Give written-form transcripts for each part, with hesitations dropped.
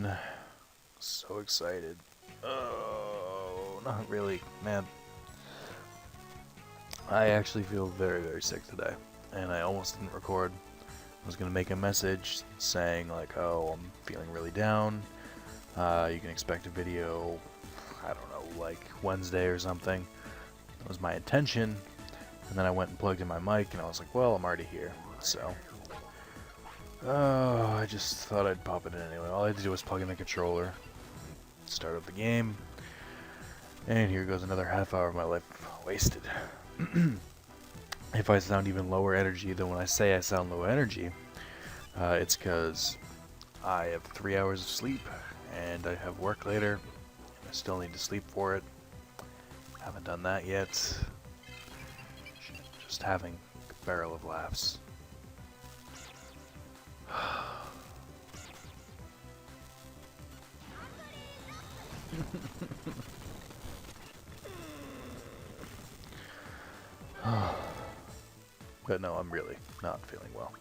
again. So excited. Oh, not really, man. I actually feel very, very sick today, and I almost didn't record. I was gonna make a message saying like, oh, I'm feeling really down. You can expect a video, I don't know, like Wednesday or something. That was my intention, and then I went and plugged in my mic, and I was like, well, I'm already here, so. Oh, I just thought I'd pop it in anyway. All I had to do was plug in the controller, start up the game, and here goes another half hour of my life wasted. If I sound even lower energy than when I say I sound low energy, it's because I have 3 hours of sleep, and I have work later. I still need to sleep for it. Haven't done that yet. Just having a barrel of laughs. But no, I'm really not feeling well.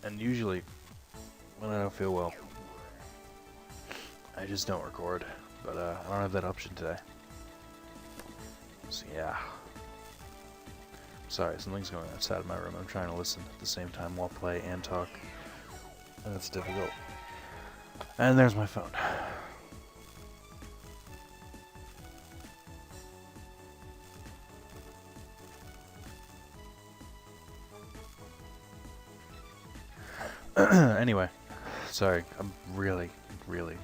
And usually, when I don't feel well, I just don't record. But I don't have that option today. So yeah. Sorry, something's going on outside of my room. I'm trying to listen at the same time while play and talk. And it's difficult. And there's my phone. Anyway, sorry, I'm really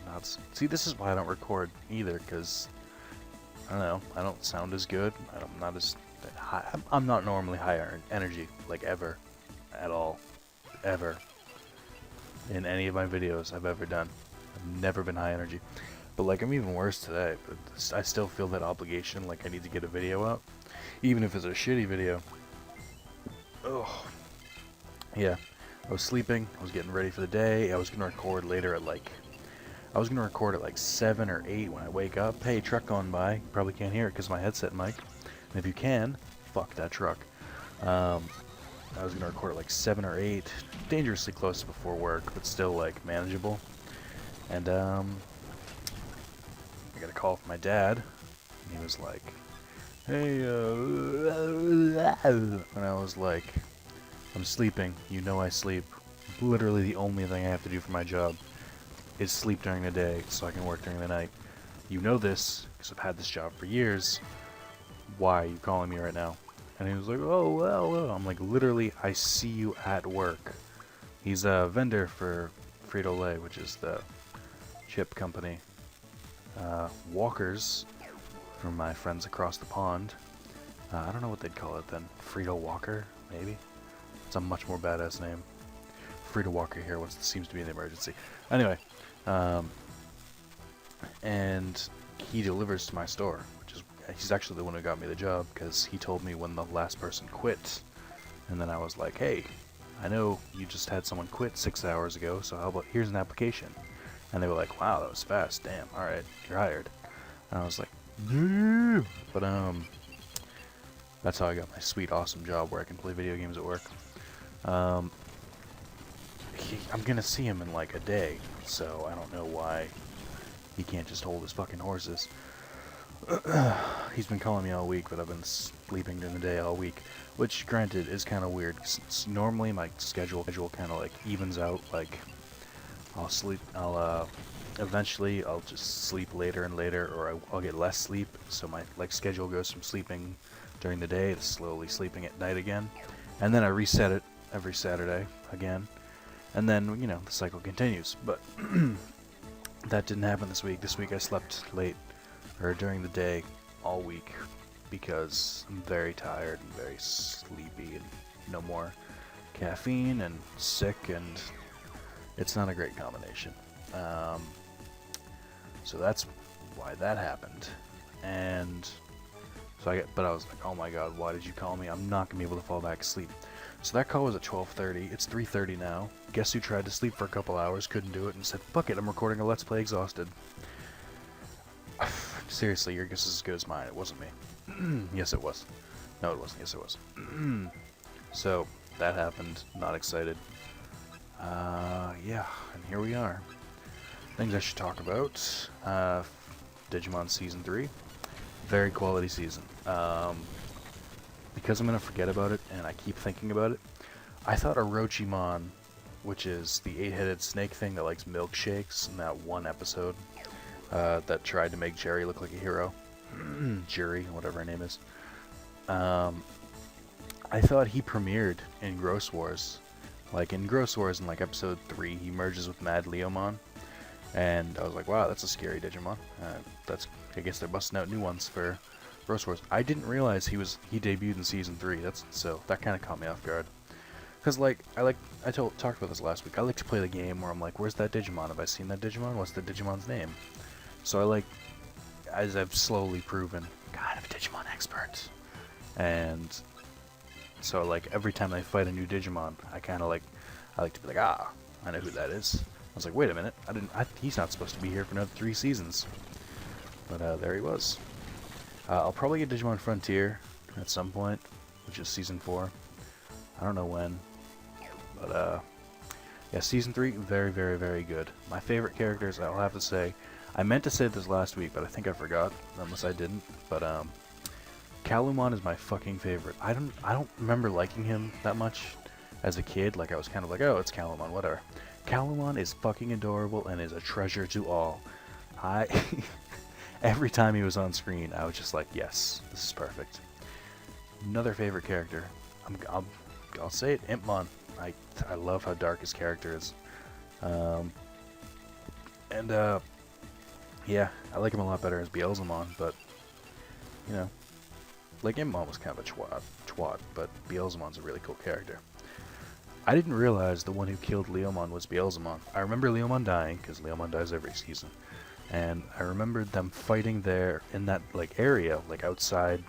not. See, this is why I don't record either, because I don't know, I don't sound as good. I'm not as high. I'm not normally higher energy, like ever, at all, ever. In any of my videos I've ever done, I've never been high energy. But like, I'm even worse today. But I still feel that obligation, like I need to get a video out, even if it's a shitty video. Ugh. Yeah. I was sleeping, I was getting ready for the day, I was gonna record later at like, I was gonna record at like 7 or 8 when I wake up. Hey, truck going by, you probably can't hear it because my headset mic, and if you can, fuck that truck. I was gonna record at like 7 or 8, dangerously close before work, but still like manageable. And I got a call from my dad, and he was like, hey, and I was like, I'm sleeping. You know I sleep. Literally the only thing I have to do for my job is sleep during the day so I can work during the night. You know this, because I've had this job for years. Why are you calling me right now? And he was like, oh, well. I'm like, literally, I see you at work. He's a vendor for Frito-Lay, which is the chip company. Walkers, from my friends across the pond. I don't know what they'd call it then. Frito Walker, maybe? It's a much more badass name. Free to Walker here once it seems to be an emergency. Anyway, and he delivers to my store, which is, he's actually the one who got me the job, because he told me when the last person quit. And then I was like, hey, I know you just had someone quit 6 hours ago, so how about, here's an application. And they were like, wow, that was fast, damn, alright, you're hired. And I was like, yeah. But that's how I got my sweet, awesome job where I can play video games at work. I'm gonna see him in like a day, so I don't know why he can't just hold his fucking horses. He's been calling me all week, but I've been sleeping during the day all week, which granted is kind of weird. Normally my schedule kind of like evens out. Like eventually I'll just sleep later and later, or I'll get less sleep. So my like schedule goes from sleeping during the day to slowly sleeping at night again, and then I reset it every Saturday again, and then, you know, the cycle continues. But that didn't happen this week. This week I slept late, or during the day, all week, because I'm very tired and very sleepy, and no more caffeine, and sick, and it's not a great combination. So that's why that happened. And so but I was like, oh my god, why did you call me? I'm not gonna be able to fall back asleep. So that call was at 12:30. It's 3:30 now. Guess who tried to sleep for a couple hours, couldn't do it, and said, fuck it, I'm recording a Let's Play exhausted. Seriously, your guess is as good as mine. It wasn't me. Yes, it was. No, it wasn't. Yes, it was. So that happened. Not excited. Yeah, and here we are. Things I should talk about. Digimon Season 3. Very quality season. Because I'm going to forget about it, and I keep thinking about it, I thought Orochimon, which is the 8-headed snake thing that likes milkshakes in that one episode, that tried to make Jerry look like a hero. Jerry, whatever her name is. I thought he premiered in Gross Wars. Like, in Gross Wars, in, like, episode 3, he merges with Mad Leomon. And I was like, wow, that's a scary Digimon. I guess they're busting out new ones for Gross Wars. I didn't realize he debuted in Season 3. So that kind of caught me off guard. Because, like, I talked about this last week. I like to play the game where I'm like, where's that Digimon? Have I seen that Digimon? What's the Digimon's name? So I like, as I've slowly proven, kind of a Digimon expert. And so, like, every time I fight a new Digimon, I like to be like, ah, I know who that is. I was like, wait a minute, he's not supposed to be here for another 3 seasons. But there he was. I'll probably get Digimon Frontier at some point, which is Season 4. I don't know when. But yeah, Season 3, very, very, very good. My favorite characters, I'll have to say, I meant to say this last week, but I think I forgot, unless I didn't. But Kalumon is my fucking favorite. I don't remember liking him that much as a kid. Like, I was kind of like, oh, it's Kalumon, whatever. Kalumon is fucking adorable and is a treasure to all. Every time he was on screen, I was just like, yes, this is perfect. Another favorite character, I'll say it, Impmon. I love how dark his character is. Yeah, I like him a lot better as Beelzemon, but, you know, like, Impmon was kind of a twat, but Beelzemon's a really cool character. I didn't realize the one who killed Leomon was Beelzemon. I remember Leomon dying, because Leomon dies every season. And I remembered them fighting there in that, like, area, like, outside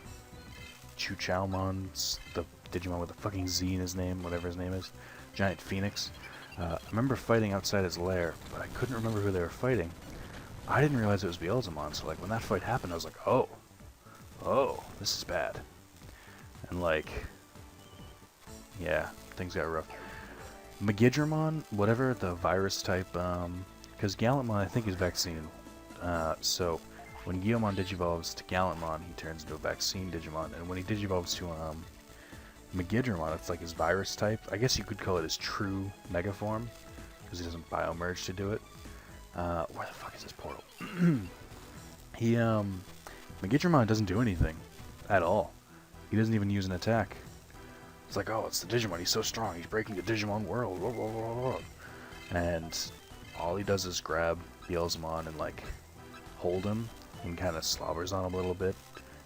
Chuchaumon's, the Digimon with the fucking Z in his name, whatever his name is, Giant Phoenix. I remember fighting outside his lair, but I couldn't remember who they were fighting. I didn't realize it was Beelzemon, so, like, when that fight happened, I was like, oh, this is bad. And, like, yeah, things got rough. Megidramon, whatever the virus type, because Gallantmon I think is vaccine. So when Guilmon digivolves to Gallantmon, he turns into a vaccine Digimon, and when he digivolves to Megidramon, it's like his virus type. I guess you could call it his true mega form, because he doesn't biomerge to do it. Where the fuck is this portal? Megidramon doesn't do anything at all. He doesn't even use an attack. It's like, oh, it's the Digimon, he's so strong, he's breaking the Digimon world, blah, blah, blah, blah. And all he does is grab Beelzemon and, like, hold him, and kind of slobbers on him a little bit.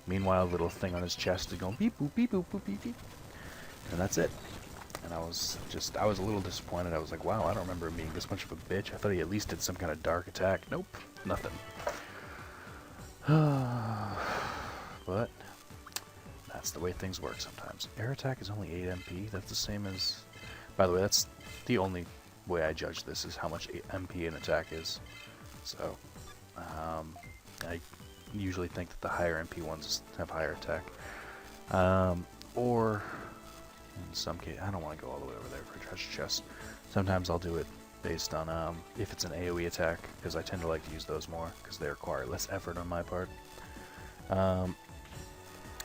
Meanwhile, a little thing on his chest is going beep, boop, beep, boop, boop, beep, beep. And that's it. And I was a little disappointed. I was like, wow, I don't remember him being this much of a bitch. I thought he at least did some kind of dark attack. Nope, nothing. But that's the way things work sometimes. Air attack is only 8 MP. That's the same as... By the way, that's the only way I judge this, is how much MP an attack is. So, I usually think that the higher MP ones have higher attack. Or, in some case, I don't want to go all the way over there for a treasure chest. Sometimes I'll do it based on if it's an AoE attack, because I tend to like to use those more, because they require less effort on my part.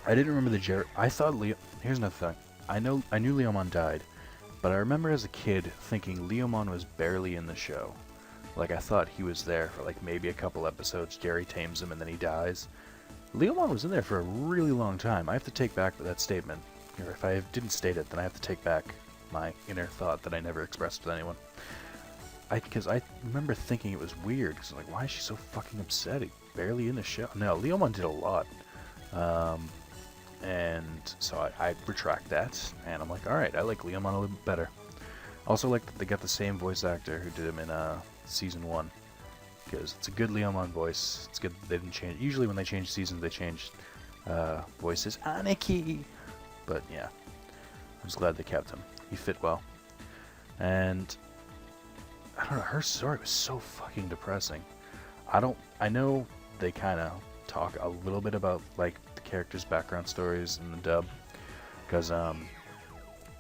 I didn't remember the I thought here's another thing. I knew Leomon died, but I remember as a kid thinking Leomon was barely in the show. Like, I thought he was there for, like, maybe a couple episodes. Jerry tames him and then he dies. Leomon was in there for a really long time. I have to take back that statement. Or if I didn't state it, then I have to take back my inner thought that I never expressed to anyone. Because I remember thinking it was weird. Because I'm like, why is she so fucking upset? He's barely in the show. No, Leomon did a lot. And so I retract that. And I'm like, alright, I like Leomon a little bit better. Also like that they got the same voice actor who did him in Season 1. Because it's a good Leomon voice. It's good they didn't change. Usually when they change seasons, they change voices. Aniki! But yeah, I'm just glad they kept him. He fit well. And I don't know, her story was so fucking depressing. I know they kind of talk a little bit about, like, the characters' background stories in the dub. Because,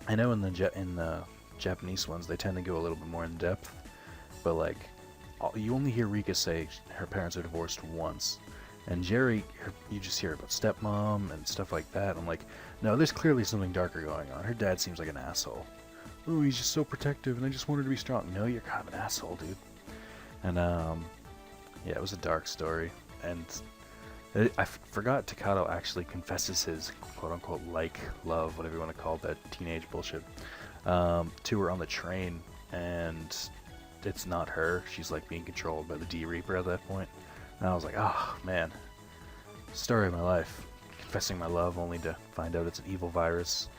I know in the Japanese ones they tend to go a little bit more in depth, but like you only hear Rika say her parents are divorced once, and Jerry, you just hear about stepmom and stuff like that. I'm like, no, there's clearly something darker going on. Her dad seems like an asshole. Oh, he's just so protective, and I just want her to be strong. No, you're kind of an asshole, dude. And yeah, it was a dark story, and I forgot Takato actually confesses his quote-unquote love, whatever you want to call it, that teenage bullshit, to her on the train, and it's not her. She's like being controlled by the D Reaper at that point. And I was like, oh man, story of my life. Confessing my love only to find out it's an evil virus,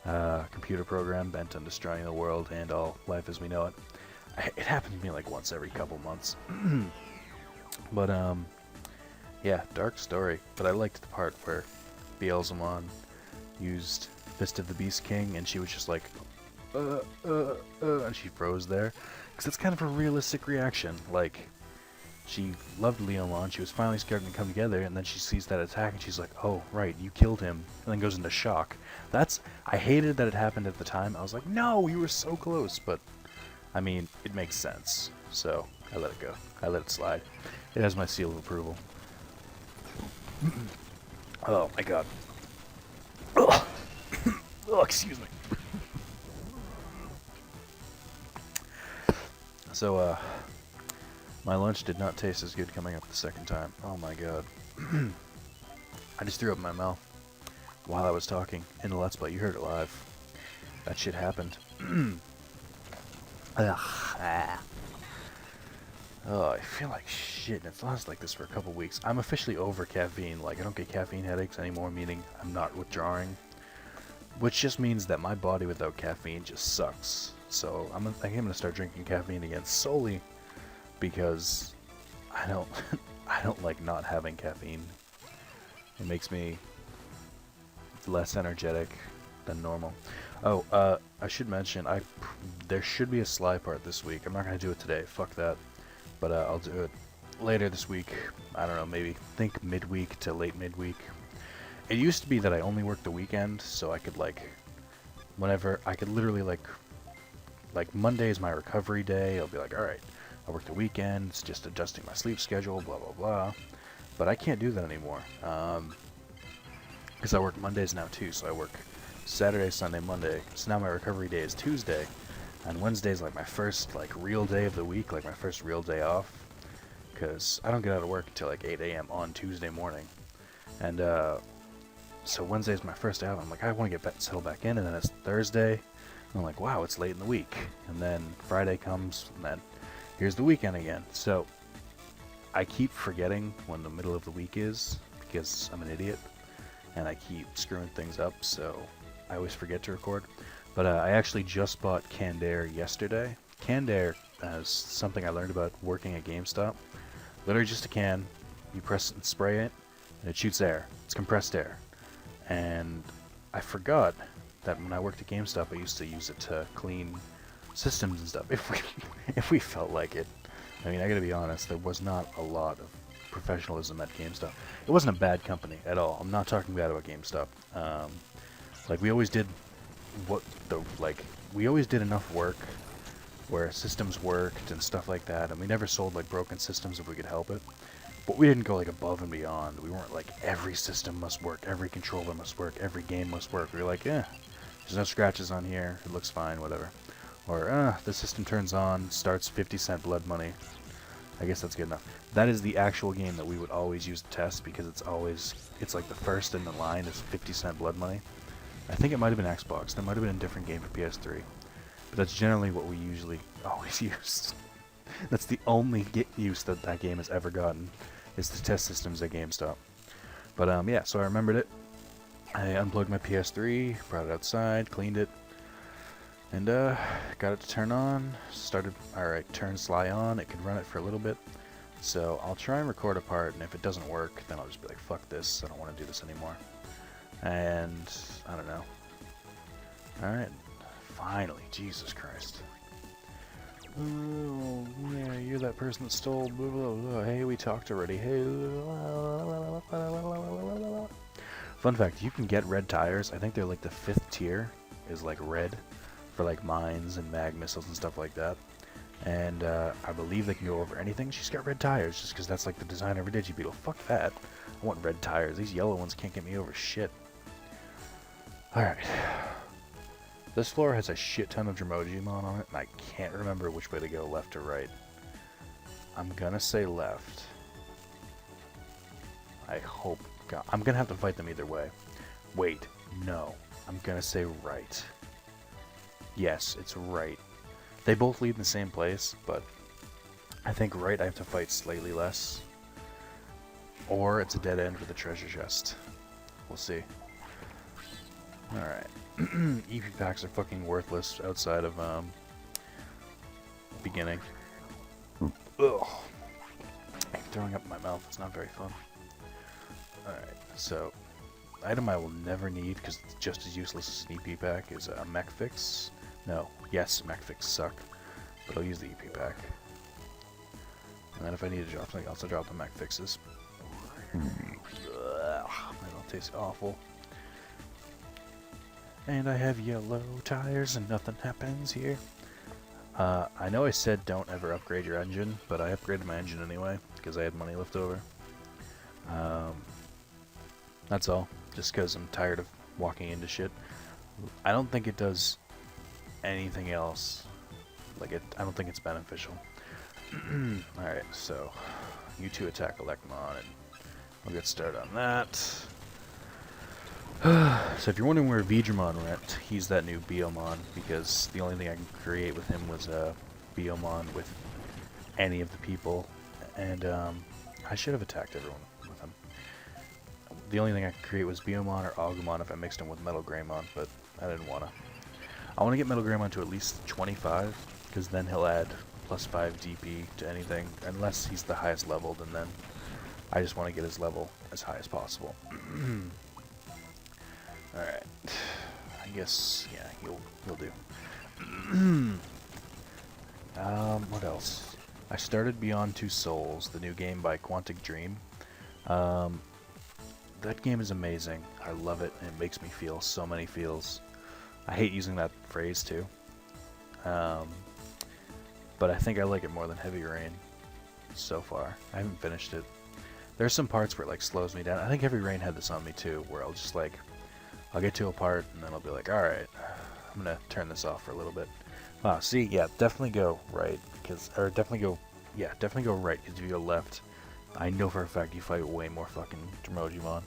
computer program bent on destroying the world and all life as we know it. It happened to me like once every couple months. But yeah, dark story. But I liked the part where Beelzemon used Fist of the Beast King, and she was just like, and she froze there. Because that's kind of a realistic reaction. Like, she loved Leomon, she was finally scared to come together, and then she sees that attack, and she's like, oh, right, you killed him, and then goes into shock. I hated that it happened at the time. I was like, no, we were so close, but, I mean, it makes sense. So, I let it go. I let it slide. It has my seal of approval. Oh, my God. Oh, excuse me. So, my lunch did not taste as good coming up the second time. Oh my god. I just threw up in my mouth while I was talking in the Let's Play. You heard it live. That shit happened. Oh, I feel like shit, and it's lasted like this for a couple weeks. I'm officially over caffeine. Like, I don't get caffeine headaches anymore, meaning I'm not withdrawing. Which just means that my body without caffeine just sucks. So I think I'm gonna start drinking caffeine again solely because I don't like not having caffeine. It makes me less energetic than normal. Oh, I should mention there should be a Sly part this week. I'm not gonna do it today. Fuck that. But I'll do it later this week. I don't know, maybe think midweek to late midweek. It used to be that I only worked the weekend, so I could whenever I could literally like Monday is my recovery day. I'll be like, all right, I work the weekend. It's just adjusting my sleep schedule, blah blah blah. But I can't do that anymore because I work Mondays now too. So I work Saturday, Sunday, Monday. So now my recovery day is Tuesday, and Wednesday is like my first real day of the week, like my first real day off, because I don't get out of work until like 8 a.m. on Tuesday morning, and so Wednesday is my first day out. I'm like, I want to get settled back in, and then it's Thursday. And I'm like, wow, it's late in the week. And then Friday comes, and then here's the weekend again. So I keep forgetting when the middle of the week is because I'm an idiot, and I keep screwing things up. So I always forget to record. But I actually just bought canned air yesterday. Canned air is something I learned about working at GameStop. Literally just a can. You press and spray it, and it shoots air. It's compressed air. And I forgot that when I worked at GameStop, I used to use it to clean systems and stuff, if we felt like it. I mean, I gotta be honest, there was not a lot of professionalism at GameStop. It wasn't a bad company at all. I'm not talking bad about GameStop. We always did we always did enough work where systems worked and stuff like that, and we never sold broken systems if we could help it. But we didn't go above and beyond. We weren't every system must work, every controller must work, every game must work. We were like, yeah, there's no scratches on here, it looks fine, whatever. Or, the system turns on, starts 50-cent blood money. I guess that's good enough. That is the actual game that we would always use to test, because it's like the first in the line is 50-cent blood money. I think it might have been Xbox. There might have been a different game for PS3. But that's generally what we usually always use. That's the only use that game has ever gotten, is to test systems at GameStop. But yeah, so I remembered it. I unplugged my PS3, brought it outside, cleaned it, and got it to turn on. Turn Sly on. It could run it for a little bit. So I'll try and record a part, and if it doesn't work, then I'll just be like, fuck this, I don't want to do this anymore. And I don't know. Alright, finally, Jesus Christ. Oh, yeah, you're that person that stole blah, blah, blah. Hey, we talked already. Hey. Fun fact, you can get red tires. I think they're the 5th tier. is like red for like mines and mag missiles and stuff like that. And I believe they can go over anything. She's got red tires just because that's like the design of her Digibeetle. Fuck that. I want red tires. These yellow ones can't get me over shit. Alright. This floor has a shit ton of Digimon on it, and I can't remember which way to go, left or right. I'm gonna say left. I hope... God, I'm gonna have to fight them either way. Wait, no. I'm gonna say right. Yes, it's right. They both lead in the same place, but I think right I have to fight slightly less. Or it's a dead end with a treasure chest. We'll see. Alright. EP packs are fucking worthless outside of beginning. Ugh. I'm throwing up in my mouth. It's not very fun. Alright, so item I will never need because it's just as useless as an EP pack is a mech fix. No, yes, mech fix suck, but I'll use the EP pack. And then if I need to drop something else, I'll drop the mech fixes. Ugh, that'll taste awful. And I have yellow tires and nothing happens here. I know I said don't ever upgrade your engine, but I upgraded my engine anyway, because I had money left over. That's all, just because I'm tired of walking into shit. I don't think it does anything else. Like, I don't think it's beneficial. Alright, so, you two attack Elecmon, and we'll get started on that. So if you're wondering where Digimon went, he's that new Biomon, because the only thing I can create with him was a Biomon with any of the people, and I should have attacked everyone with him. The only thing I could create was Biomon or Agumon if I mixed him with Metal Greymon, but I didn't want to. I want to get Metal Greymon to at least 25, because then he'll add plus 5 DP to anything, unless he's the highest leveled, and then I just want to get his level as high as possible. Alright, I guess, yeah, you'll do. What else? I started Beyond Two Souls, the new game by Quantic Dream. That game is amazing. I love it, and it makes me feel so many feels. I hate using that phrase, too. But I think I like it more than Heavy Rain so far. I haven't finished it. There's some parts where it, like, slows me down. I think Heavy Rain had this on me, too, where I'll just, like... I'll get to a part, and then I'll be like, alright, I'm gonna turn this off for a little bit. Wow, see, yeah, definitely go right, definitely go right, because if you go left, I know for a fact you fight way more fucking Digimon.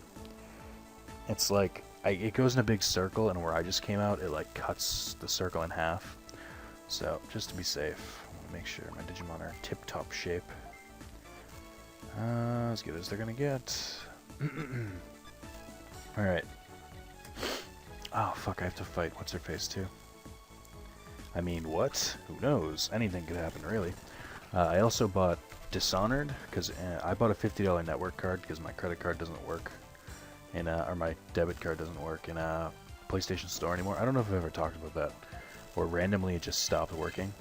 It's like, it goes in a big circle, and where I just came out, it like cuts the circle in half. So, just to be safe, make sure my Digimon are in tip-top shape. As good as they're gonna get. Alright. Oh, fuck, I have to fight What's-Her-Face, too. I mean, what? Who knows? Anything could happen, really. I also bought Dishonored, because I bought a $50 network card, because my credit card doesn't work, or my debit card doesn't work in a PlayStation Store anymore. I don't know if I've ever talked about that, or randomly it just stopped working.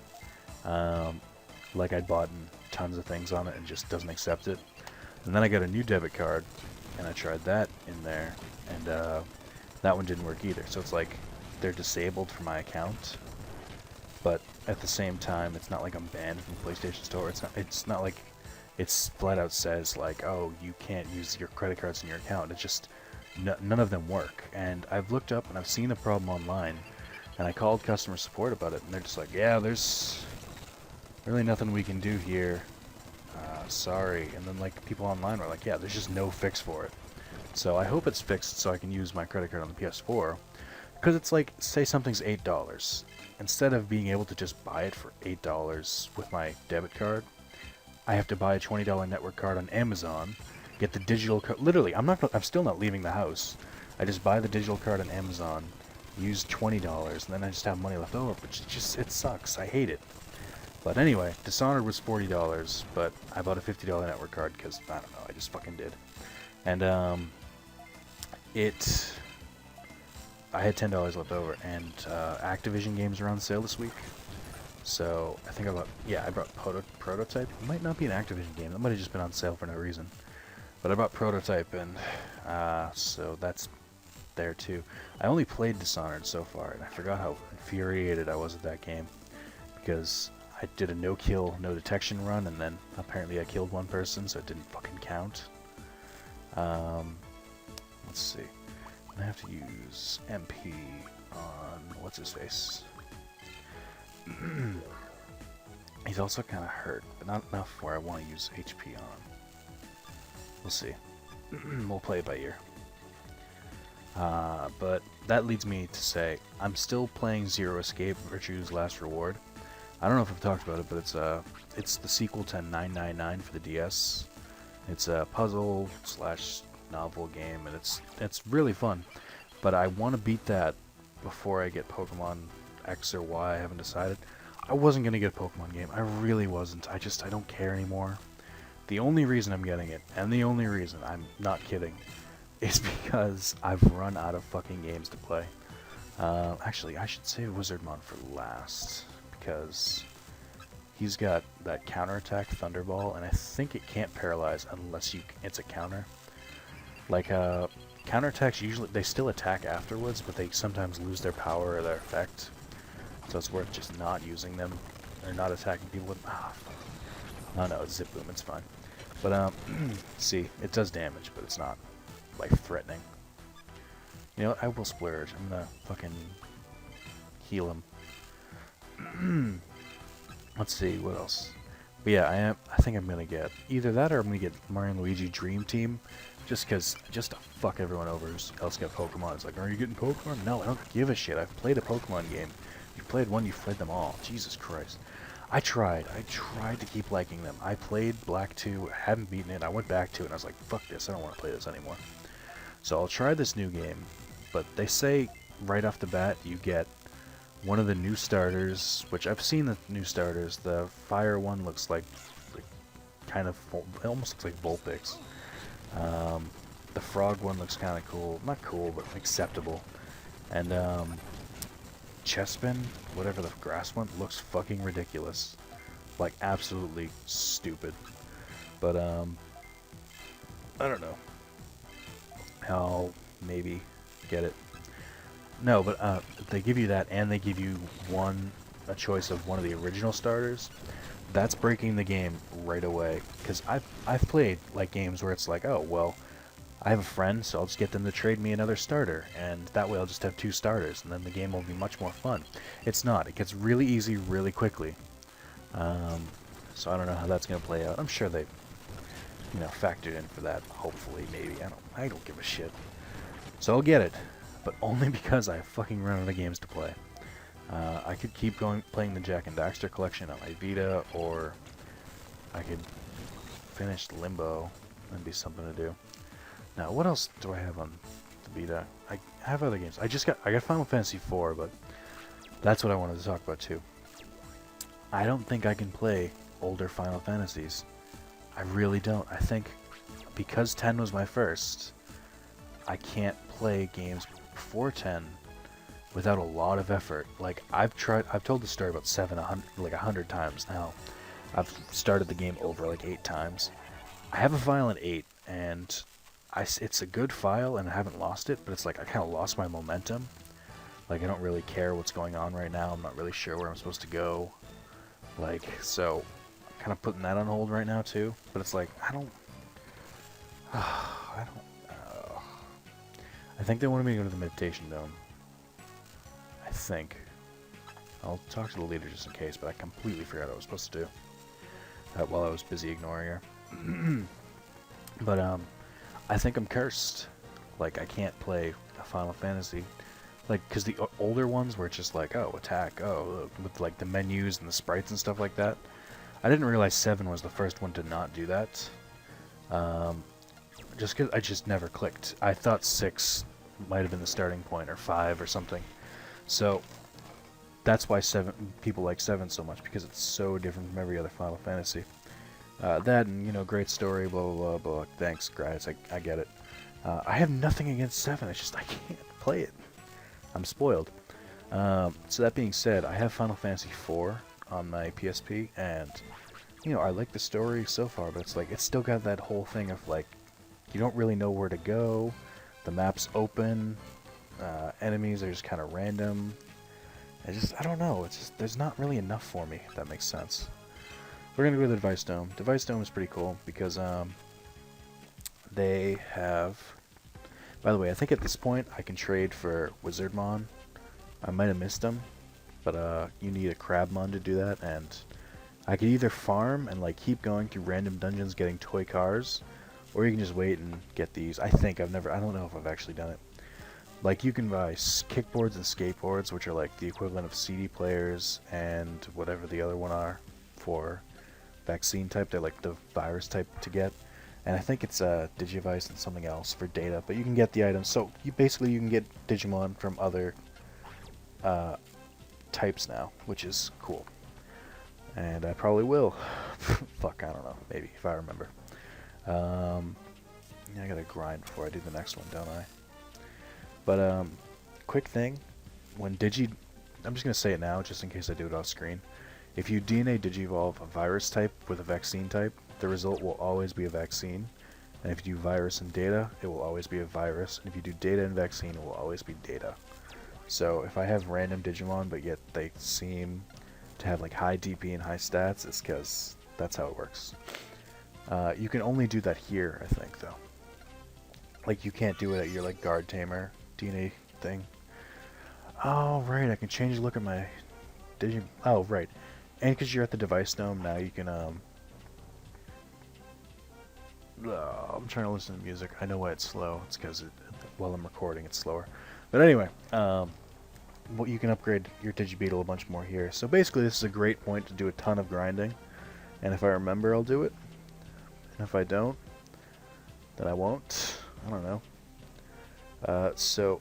Like I'd bought tons of things on it and just doesn't accept it. And then I got a new debit card, and I tried that in there, and that one didn't work either. So it's like they're disabled for my account, but at the same time, it's not like I'm banned from the PlayStation Store. It's not like it's flat out says like, oh, you can't use your credit cards in your account. It's just none of them work. And I've looked up and I've seen the problem online, and I called customer support about it, and they're just like, yeah, there's really nothing we can do here. Sorry. And then like people online were like, yeah, there's just no fix for it. So I hope it's fixed so I can use my credit card on the PS4. Because it's like, say something's $8. Instead of being able to just buy it for $8 with my debit card, I have to buy a $20 network card on Amazon, get the digital card. Literally, I'm still not leaving the house. I just buy the digital card on Amazon, use $20, and then I just have money left over, which it sucks. I hate it. But anyway, Dishonored was $40, but I bought a $50 network card because, I don't know, I just fucking did. And, I had $10 left over, and Activision games are on sale this week. So I think I brought Prototype. It might not be an Activision game. That might have just been on sale for no reason. But I brought Prototype, and so that's there too. I only played Dishonored so far, and I forgot how infuriated I was at that game because I did a no-kill, no-detection run, and then apparently I killed one person, so it didn't fucking count. Let's see. I have to use MP on what's his face. He's also kind of hurt, but not enough where I want to use HP on. We'll see. We'll play it by ear. But that leads me to say I'm still playing Zero Escape: Virtue's Last Reward. I don't know if I've talked about it, but it's the sequel to 999 for the DS. It's a puzzle / novel game, and it's really fun. But I want to beat that before I get Pokemon X or Y. I haven't decided. I wasn't gonna get a Pokemon game. I really wasn't. I don't care anymore. The only reason I'm getting it, and the only reason, I'm not kidding, is because I've run out of fucking games to play. Actually, I should save Wizardmon for last, because he's got that counterattack Thunderball, and I think it can't paralyze unless it's a counter. Like, counterattacks usually, they still attack afterwards, but they sometimes lose their power or their effect. So it's worth just not using them, or not attacking people with... Oh no, it's Zip Boom, it's fine. But, see, it does damage, but it's not life-threatening. You know what, I will splurge. I'm gonna fucking heal him. Let's see, what else? But yeah, I think I'm gonna get either that or I'm gonna get Mario & Luigi Dream Team, just to fuck everyone over who's else got Pokemon. It's like, are you getting Pokemon? No, I don't give a shit. I've played a Pokemon game. You've played one, you've played them all. Jesus Christ. I tried to keep liking them. I played Black 2, hadn't beaten it, I went back to it, and I was like, fuck this, I don't want to play this anymore. So I'll try this new game, but they say right off the bat you get one of the new starters, which I've seen the new starters. The fire one looks like kind of, it almost looks like Vulpix. The frog one looks kind of cool. Not cool, but acceptable. And, Chespin, whatever the grass one, looks fucking ridiculous. Like, absolutely stupid. But, I don't know. I'll maybe get it. No, but, they give you that, and they give you a choice of one of the original starters. That's breaking the game right away. Because I've played, like, games where it's like, oh, well, I have a friend, so I'll just get them to trade me another starter, and that way I'll just have 2 starters, and then the game will be much more fun. It's not. It gets really easy really quickly. So I don't know how that's going to play out. I'm sure they, factored in for that, hopefully, maybe. I don't give a shit. So I'll get it, but only because I fucking run out of games to play. I could keep playing the Jak and Daxter collection on my Vita, or I could finish Limbo. That'd be something to do. Now, what else do I have on the Vita? I have other games. I got Final Fantasy IV, but that's what I wanted to talk about too. I don't think I can play older Final Fantasies. I really don't. I think because 10 was my first, I can't play games before 10 without a lot of effort. Like, I've told the story about 7 100 times now. I've started the game over like 8 times. I have a file in 8, and it's a good file, and I haven't lost it, but it's like I kind of lost my momentum. Like, I don't really care what's going on right now. I'm not really sure where I'm supposed to go. Like, so I'm kind of putting that on hold right now too. But it's like, I think they wanted me to go to the Meditation Dome. I think. I'll talk to the leader just in case, but I completely forgot what I was supposed to do while I was busy ignoring her. But, I think I'm cursed. Like, I can't play a Final Fantasy. Like, because the older ones were just like, oh, attack, oh, with, like, the menus and the sprites and stuff like that. I didn't realize 7 was the first one to not do that. Just because I just never clicked. I thought 6 might have been the starting point, or 5 or something. So, that's why people like 7 so much, because it's so different from every other Final Fantasy. That and, great story, blah, blah, blah, blah. Thanks, guys, I get it. I have nothing against 7, it's just I can't play it. I'm spoiled. So that being said, I have Final Fantasy IV on my PSP, and, I like the story so far, but it's like, it's still got that whole thing of, like, you don't really know where to go, the map's open, Enemies are just kind of random. I don't know. It's just, there's not really enough for me, if that makes sense. We're going to go to the Device Dome. Device Dome is pretty cool because they have... By the way, I think at this point I can trade for Wizardmon. I might have missed them, but you need a Crabmon to do that, and I could either farm and like keep going through random dungeons getting toy cars, or you can just wait and get these. I don't know if I've actually done it. Like, you can buy kickboards and skateboards, which are like the equivalent of CD players and whatever the other one are for vaccine type. They're like the virus type to get. And I think it's Digivice and something else for data, but you can get the items. So you can get Digimon from other types now, which is cool. And I probably will. Fuck, I don't know. Maybe, if I remember. Yeah, I gotta grind before I do the next one, don't I? But, quick thing. I'm just gonna say it now, just in case I do it off screen. If you DNA Digivolve a virus type with a vaccine type, the result will always be a vaccine. And if you do virus and data, it will always be a virus. And if you do data and vaccine, it will always be data. So if I have random Digimon, but yet they seem to have like high DP and high stats, it's because that's how it works. You can only do that here, I think, though. Like, you can't do it at your like guard tamer DNA thing. Oh, right, I can change the look at my Digimon. Oh, right. And because you're at the Device Dome now, you can, I'm trying to listen to music. I know why it's slow. It's because while I'm recording, it's slower. But anyway, you can upgrade your Digibeetle a bunch more here. So basically, this is a great point to do a ton of grinding. And if I remember, I'll do it. And if I don't, then I won't. I don't know. So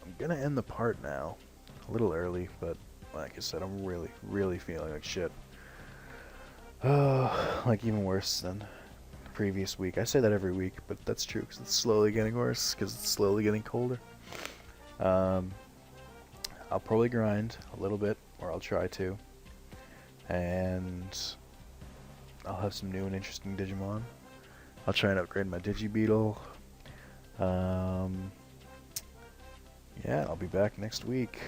I'm gonna end the part now. A little early, but like I said, I'm really, really feeling like shit. Like even worse than the previous week. I say that every week, but that's true because it's slowly getting worse because it's slowly getting colder. I'll probably grind a little bit, or I'll try to, and I'll have some new and interesting Digimon. I'll try and upgrade my Digibeetle. Yeah, I'll be back next week.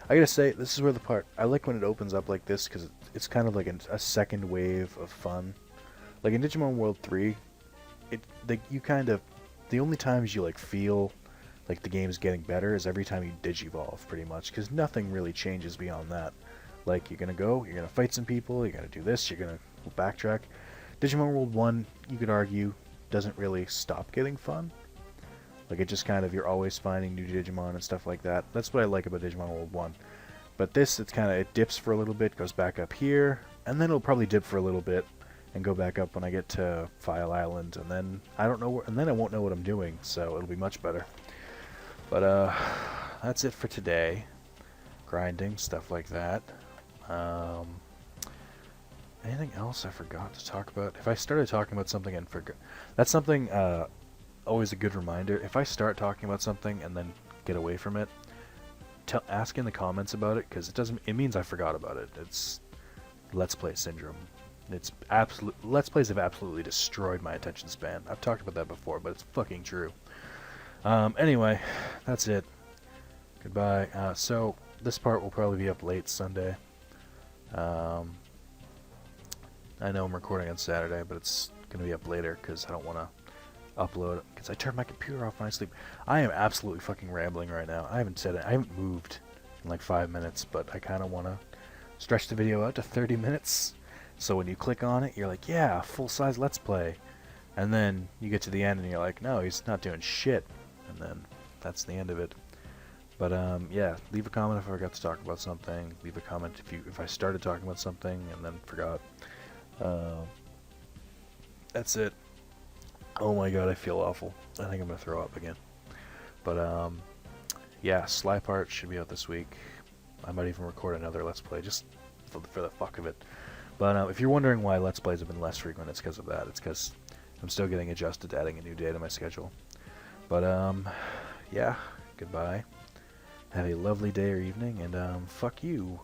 I gotta say, this is where the part... I like when it opens up like this, because it's kind of like a second wave of fun. Like in Digimon World 3, the only times you like feel like the game's getting better is every time you Digivolve, pretty much, because nothing really changes beyond that. Like, you're gonna fight some people, you're gonna do this, you're gonna backtrack. Digimon World 1, you could argue, doesn't really stop getting fun. Like, it just kind of, you're always finding new Digimon and stuff like that. That's what I like about Digimon World 1. But this, it dips for a little bit, goes back up here, and then it'll probably dip for a little bit and go back up when I get to File Island, and then I don't know, and then I won't know what I'm doing, so it'll be much better. But that's it for today. Grinding, stuff like that. Anything else I forgot to talk about? If I started talking about something and forgot, that's something always a good reminder. If I start talking about something and then get away from it, ask in the comments about it, because it means I forgot about it. It's Let's Play syndrome. Let's Plays have absolutely destroyed my attention span. I've talked about that before, but it's fucking true. Anyway, that's it. Goodbye. So this part will probably be up late Sunday. I know I'm recording on Saturday, but it's gonna be up later because I don't want to upload it because I turned my computer off when I sleep. I am absolutely fucking rambling right now. I haven't said it. I haven't moved in like 5 minutes, but I kind of want to stretch the video out to 30 minutes. So when you click on it, you're like, yeah, full-size Let's Play. And then you get to the end and you're like, no, he's not doing shit. And then that's the end of it. But yeah, leave a comment if I forgot to talk about something. Leave a comment if I started talking about something and then forgot. That's it. Oh my god, I feel awful. I think I'm gonna throw up again. But yeah, Sly Part should be out this week. I might even record another Let's Play just for the fuck of it. But if you're wondering why Let's Plays have been less frequent, it's because of that. It's because I'm still getting adjusted to adding a new day to my schedule. But yeah, goodbye. Have a lovely day or evening, and fuck you.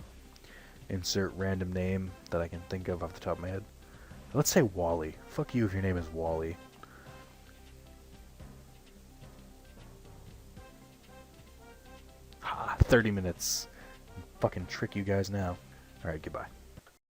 Insert random name that I can think of off the top of my head. Let's say Wally. Fuck you if your name is Wally. 30 minutes. Fucking trick you guys now. Alright, goodbye.